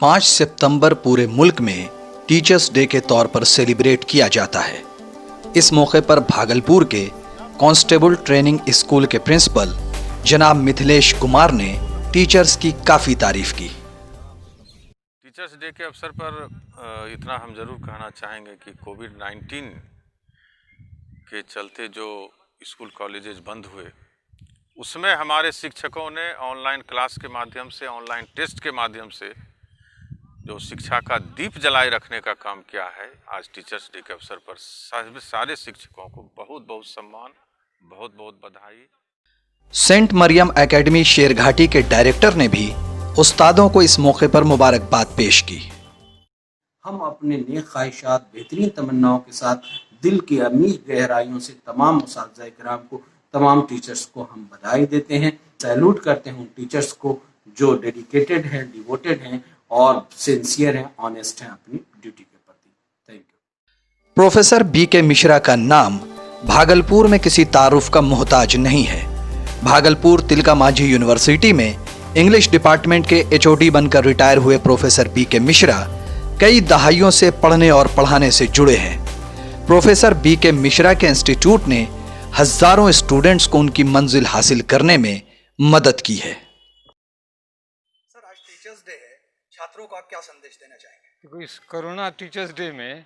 5 सितंबर पूरे मुल्क में टीचर्स डे के तौर पर सेलिब्रेट किया जाता है। इस मौके पर भागलपुर के कांस्टेबल ट्रेनिंग स्कूल के प्रिंसिपल जनाब मिथिलेश कुमार ने टीचर्स की काफ़ी तारीफ की। टीचर्स डे के अवसर पर इतना हम ज़रूर कहना चाहेंगे कि कोविड-19 के चलते जो स्कूल कॉलेजेस बंद हुए, उसमें हमारे शिक्षकों ने ऑनलाइन क्लास के माध्यम से, ऑनलाइन टेस्ट के माध्यम से जो शिक्षा का दीप जलाए रखने का काम किया है। आज टीचर्स डे के अवसर पर सारे शिक्षकों को बहुत बहुत सम्मान, बहुत बहुत बधाई। सेंट मरियम एकेडमी शेरघाटी के डायरेक्टर ने भी उस्तादों को इस मौके पर मुबारकबाद पेश की। हम अपने नेक ख्वाहिशात, बेहतरीन तमन्नाओं के साथ दिल की अमीर गहराइयों से तमाम उस्ताद किराम को, तमाम टीचर्स को हम बधाई देते हैं, सैल्यूट करते हैं उन टीचर्स को जो डेडिकेटेड हैं, डिवोटेड हैं और सिंसियर हैं, ऑनेस्ट हैं अपनी ड्यूटी के प्रति। Thank you. Professor BK Mishra का नाम भागलपुर में किसी तारुफ का मोहताज नहीं है। भागलपुर तिलका मांझी यूनिवर्सिटी में इंग्लिश डिपार्टमेंट के एचओडी बनकर रिटायर हुए प्रोफेसर बीके मिश्रा कई दहाइयों से पढ़ने और पढ़ाने से जुड़े हैं। प्रोफेसर बीके मिश्रा के इंस्टीट्यूट ने हजारों स्टूडेंट्स को उनकी मंजिल हासिल करने में मदद की है। सर, आज टीचर्स डे है, छात्रों को आप क्या संदेश देना चाहेंगे? देखो, इस कोरोना टीचर्स डे में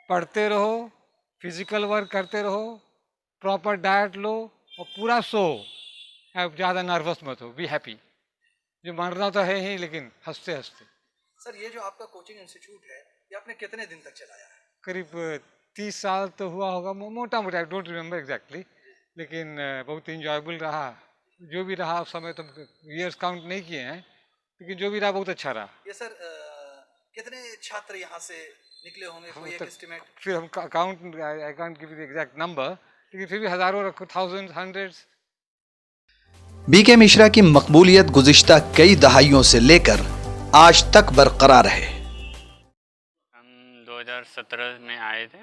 पढ़ते रहो, फिजिकल वर्क करते रहो, प्रॉपर डाइट लो और पूरा सो। ज़्यादा नर्वस मत हो, बी हैप्पी। जो मरना तो है ही, लेकिन हंसते हंसते। सर, ये जो आपका कोचिंग इंस्टीट्यूट है, ये आपने कितने दिन तक चलाया है? करीब 30 साल तो हुआ होगा, मोटा मोटा, आई डोंट रिमेम्बर एग्जैक्टली, लेकिन बहुत इंजॉयबल रहा। जो भी रहा उस समय तो ईयर्स काउंट नहीं किए हैं, लेकिन जो भी रहा बहुत अच्छा रहा। ये सर, कितने छात्र यहाँ से निकले होंगे, कोई एक एस्टिमेट? फिर हम count, I can't give you exact number, लेकिन फिर भी हजारों रखो, थाउजेंड्स, हंड्रेड्स। बीके मिश्रा की मकबूलियत गुज़िश्ता कई दहाइयों से लेकर आज तक बरकरार है। हम 2017 में आए थे।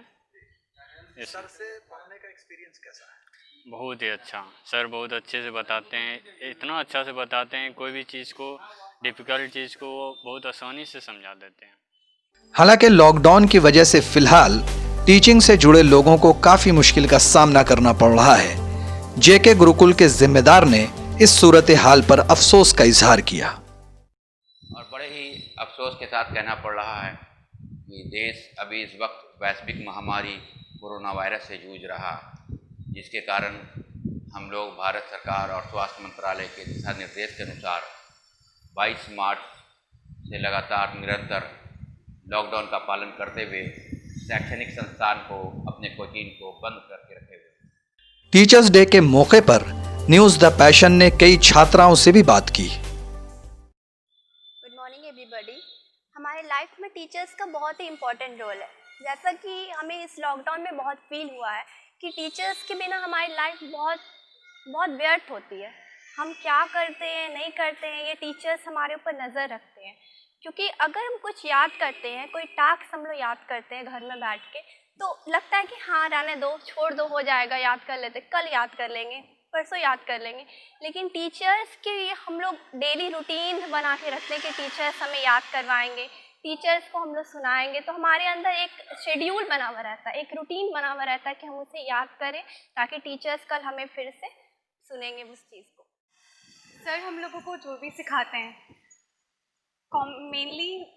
सर से पढ़ने का एक्सपीरियंस कैसा है? बहुत ही अच्छा। सर बहुत अच्छे से बताते हैं, इतना अच्छा से बताते हैं, कोई भी चीज़ को, डिफ़िकल्ट चीज़ को वो बहुत आसानी से समझा देते हैं। हालांकि लॉकडाउन की वजह से फिलहाल टीचिंग से जुड़े लोगों को काफ़ी मुश्किल का सामना करना पड़ रहा है। जेके गुरुकुल के जिम्मेदार ने इस सूरत हाल पर अफसोस का इजहार किया और बड़े ही अफसोस के साथ कहना पड़ रहा है कि देश अभी इस वक्त वैश्विक महामारी कोरोना वायरस से जूझ रहा है, जिसके कारण हम लोग भारत सरकार और स्वास्थ्य मंत्रालय के दिशा निर्देश के अनुसार 22 मार्च से लगातार निरंतर लॉकडाउन का पालन करते हुए शैक्षणिक संस्थान को, अपने कोचिंग को बंद करके रखे हुए। टीचर्स डे के मौके पर न्यूज़ द पैशन ने कई छात्राओं से भी बात की। Good morning everybody. हमारे लाइफ में टीचर्स का बहुत ही इम्पोर्टेंट रोल है। जैसा कि हमें इस लॉकडाउन में बहुत फील हुआ है कि टीचर्स के बिना हमारी लाइफ बहुत बहुत व्यर्थ होती है। हम क्या करते हैं, नहीं करते हैं, ये टीचर्स हमारे ऊपर नज़र रखते हैं। क्योंकि अगर हम कुछ याद करते हैं, कोई टास्क हम लोग याद करते हैं घर में बैठ के, तो लगता है कि हाँ रहने दो, छोड़ दो, हो जाएगा, याद कर लेते, कल याद कर लेंगे, परसों याद कर लेंगे। लेकिन टीचर्स के लिए हम लोग डेली रूटीन बना के रखते हैं कि टीचर्स हमें याद करवाएंगे, टीचर्स को हम लोग सुनाएंगे। तो हमारे अंदर एक शेड्यूल बना हुआ रहता है, एक रूटीन बना हुआ रहता है कि हम उसे याद करें, ताकि टीचर्स कल हमें फिर से सुनेंगे उस चीज़ को। सर, हम लोगों को जो भी सिखाते हैं, मेनली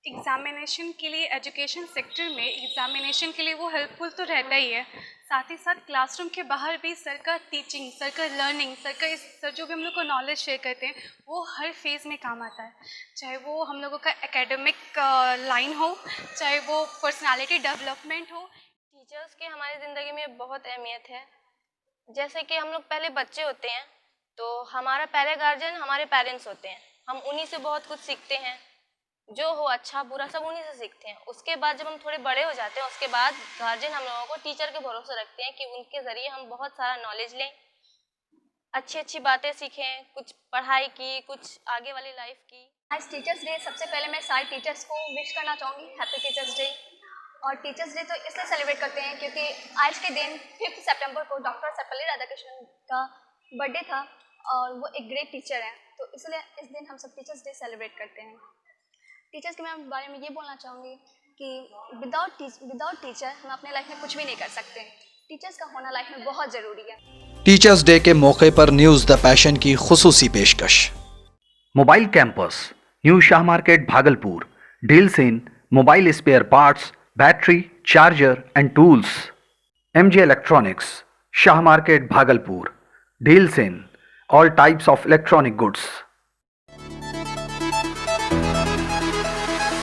एग्ज़ामिनेशन के लिए, एजुकेशन सेक्टर में एग्ज़ामिनेशन के लिए वो हेल्पफुल तो रहता ही है, साथ ही साथ क्लासरूम के बाहर भी सर का टीचिंग, सर का लर्निंग, सर जो भी हम लोग को नॉलेज शेयर करते हैं, वो हर फेज़ में काम आता है। चाहे वो हम लोगों का एकेडमिक लाइन हो, चाहे वो पर्सनालिटी डेवलपमेंट हो। टीचर्स की हमारी ज़िंदगी में बहुत अहमियत है। जैसे कि हम लोग पहले बच्चे होते हैं, तो हमारा पहले गार्जियन हमारे पेरेंट्स होते हैं। हम उन्हीं से बहुत कुछ सीखते हैं, जो हो अच्छा बुरा सब उन्हीं से सीखते हैं। उसके बाद जब हम थोड़े बड़े हो जाते हैं, उसके बाद गार्जियन हम लोगों को टीचर के भरोसे रखते हैं कि उनके ज़रिए हम बहुत सारा नॉलेज लें, अच्छी अच्छी बातें सीखें, कुछ पढ़ाई की, कुछ आगे वाली लाइफ की। आज टीचर्स डे, सबसे पहले मैं सारे टीचर्स को विश करना चाहूँगी, हैप्पी टीचर्स डे। और टीचर्स डे तो इसलिए सेलिब्रेट करते हैं क्योंकि आज के दिन 5 सितंबर को डॉक्टर सर्वपल्ली राधाकृष्णन का बर्थडे था और वो एक ग्रेट टीचर हैं, तो इसलिए इस दिन हम सब टीचर्स डे सेलिब्रेट करते हैं। टीचर्स के मैं बारे में ये बोलना चाहूँगी कि विदाउट टीचर हम अपने लाइफ में कुछ भी नहीं कर सकते। टीचर्स का होना लाइफ में बहुत ज़रूरी है। टीचर्स डे के मौके पर न्यूज़ द पैशन की खुसूसी पेशकश। Mobile campus, new Shah market Bhagalpur, deals in mobile spare parts, battery, charger and tools. MJ electronics, Shah market Bhagalpur, deals in all types of electronic goods.